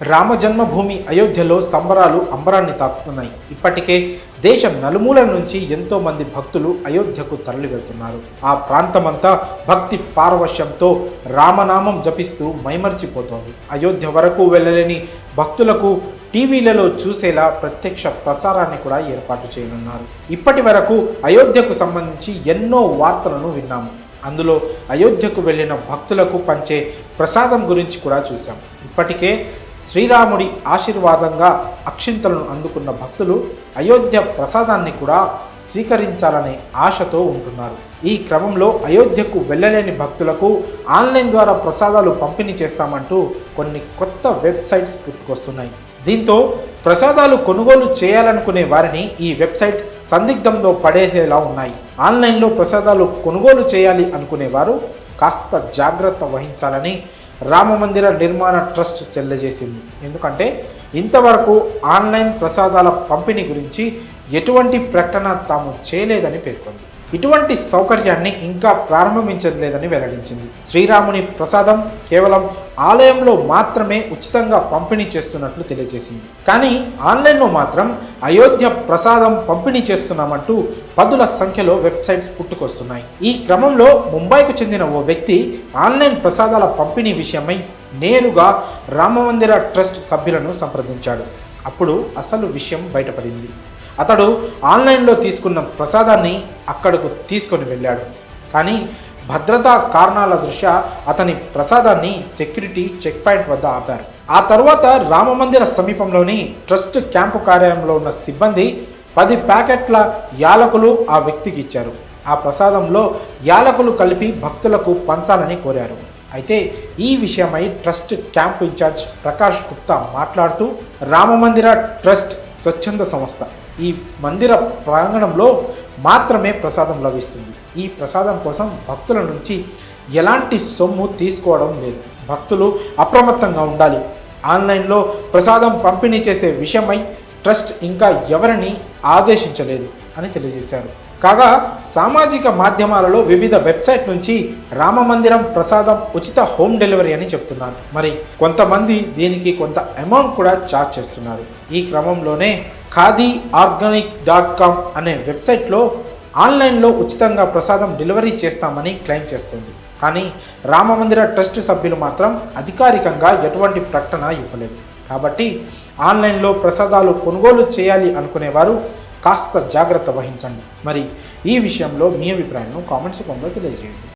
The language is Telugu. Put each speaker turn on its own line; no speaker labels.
రామ జన్మభూమి అయోధ్యలో సంబరాలు అంబరాన్ని తాకుతున్నాయి. ఇప్పటికే దేశం నలుమూలల నుంచి ఎంతో మంది భక్తులు అయోధ్యకు తరలి వెళ్తున్నారు. ఆ ప్రాంతమంతా భక్తి పారవశ్యంతో రామనామం జపిస్తూ మైమర్చిపోతోంది. అయోధ్య వరకు వెళ్ళలేని భక్తులకు టీవీలలో చూసేలా ప్రత్యక్ష ప్రసారాన్ని కూడా ఏర్పాటు చేయనున్నారు. ఇప్పటి వరకు అయోధ్యకు సంబంధించి ఎన్నో వార్తలను విన్నాము. అందులో అయోధ్యకు వెళ్ళిన భక్తులకు పంచే ప్రసాదం గురించి కూడా చూసాం. ఇప్పటికే శ్రీరాముడి ఆశీర్వాదంగా అక్షింతలను అందుకున్న భక్తులు అయోధ్య ప్రసాదాన్ని కూడా స్వీకరించాలనే ఆశతో ఉంటున్నారు. ఈ క్రమంలో అయోధ్యకు వెళ్ళలేని భక్తులకు ఆన్లైన్ ద్వారా ప్రసాదాలు పంపిణీ చేస్తామంటూ కొన్ని కొత్త వెబ్సైట్స్ పుట్టుకొస్తున్నాయి. దీంతో ప్రసాదాలు కొనుగోలు చేయాలనుకునే వారిని ఈ వెబ్సైట్ సందిగ్ధంలో పడేసేలా ఉన్నాయి. ఆన్లైన్లో ప్రసాదాలు కొనుగోలు చేయాలి అనుకునేవారు కాస్త జాగ్రత్త వహించాలని రామమందిర నిర్మాణ ట్రస్ట్ తెలియజేసింది. ఎందుకంటే ఇంతవరకు ఆన్లైన్ ప్రసాదాల పంపిణీ గురించి ఎటువంటి ప్రకటన తాము చేయలేదని పేర్కొంది. ఇటువంటి సౌకర్యాన్ని ఇంకా ప్రారంభించలేదని వెల్లడించింది. శ్రీరాముని ప్రసాదం కేవలం ఆలయంలో మాత్రమే ఉచితంగా పంపిణీ చేస్తున్నట్లు తెలియజేసింది. కానీ ఆన్లైన్లో మాత్రం అయోధ్య ప్రసాదం పంపిణీ చేస్తున్నామంటూ పదుల సంఖ్యలో వెబ్సైట్స్ పుట్టుకొస్తున్నాయి. ఈ క్రమంలో ముంబైకు చెందిన ఓ వ్యక్తి ఆన్లైన్ ప్రసాదాల పంపిణీ విషయమై నేరుగా రామమందిర ట్రస్ట్ సభ్యులను సంప్రదించాడు. అప్పుడు అసలు విషయం బయటపడింది. అతడు ఆన్లైన్లో తీసుకున్న ప్రసాదాన్ని అక్కడకు తీసుకొని వెళ్ళాడు. కానీ భద్రతా కారణాల దృష్ట్యా అతని ప్రసాదాన్ని సెక్యూరిటీ చెక్ పాయింట్ వద్ద ఆపారు. ఆ తర్వాత రామమందిర సమీపంలోని ట్రస్ట్ క్యాంపు కార్యాలయంలో ఉన్న సిబ్బంది 10 ప్యాకెట్ల యాలకులు ఆ వ్యక్తికి ఇచ్చారు. ఆ ప్రసాదంలో యాలకులు కలిపి భక్తులకు పంచాలని కోరారు. అయితే ఈ విషయమై trust camp in charge Prakash Gupta మాట్లాడుతూ రామమందిర ట్రస్ట్ స్వచ్ఛంద సంస్థ. ఈ మందిర ప్రాంగణంలో మాత్రమే ప్రసాదం లభిస్తుంది. ఈ ప్రసాదం కోసం భక్తుల నుంచి ఎలాంటి సొమ్ము తీసుకోవడం లేదు. భక్తులు అప్రమత్తంగా ఉండాలి. ఆన్లైన్లో ప్రసాదం పంపిణీ చేసే విషయమై ట్రస్ట్ ఇంకా ఎవరిని ఆదేశించలేదు అని తెలియజేశారు. కాగా సామాజిక మాధ్యమాలలో వివిధ వెబ్సైట్ నుంచి రామమందిరం ప్రసాదం ఉచిత హోమ్ డెలివరీ అని చెప్తున్నారు. మరి కొంతమంది దీనికి కొంత అమౌంట్ కూడా ఛార్జ్ చేస్తున్నారు. ఈ క్రమంలోనే khadiorganic.com అనే వెబ్సైట్లో ఆన్లైన్లో ఉచితంగా ప్రసాదం డెలివరీ చేస్తామని క్లెయిమ్ చేస్తుంది. కానీ రామమందిర ట్రస్ట్ సభ్యులు మాత్రం అధికారికంగా ఎటువంటి ప్రకటన ఇవ్వలేదు. కాబట్టి ఆన్లైన్లో ప్రసాదాలు కొనుగోలు చేయాలి అనుకునేవారు కాస్త జాగ్రత్త వహించండి. మరి ఈ విషయంలో మీ అభిప్రాయాలను కామెంట్స్ రూపంలో తెలియజేయండి.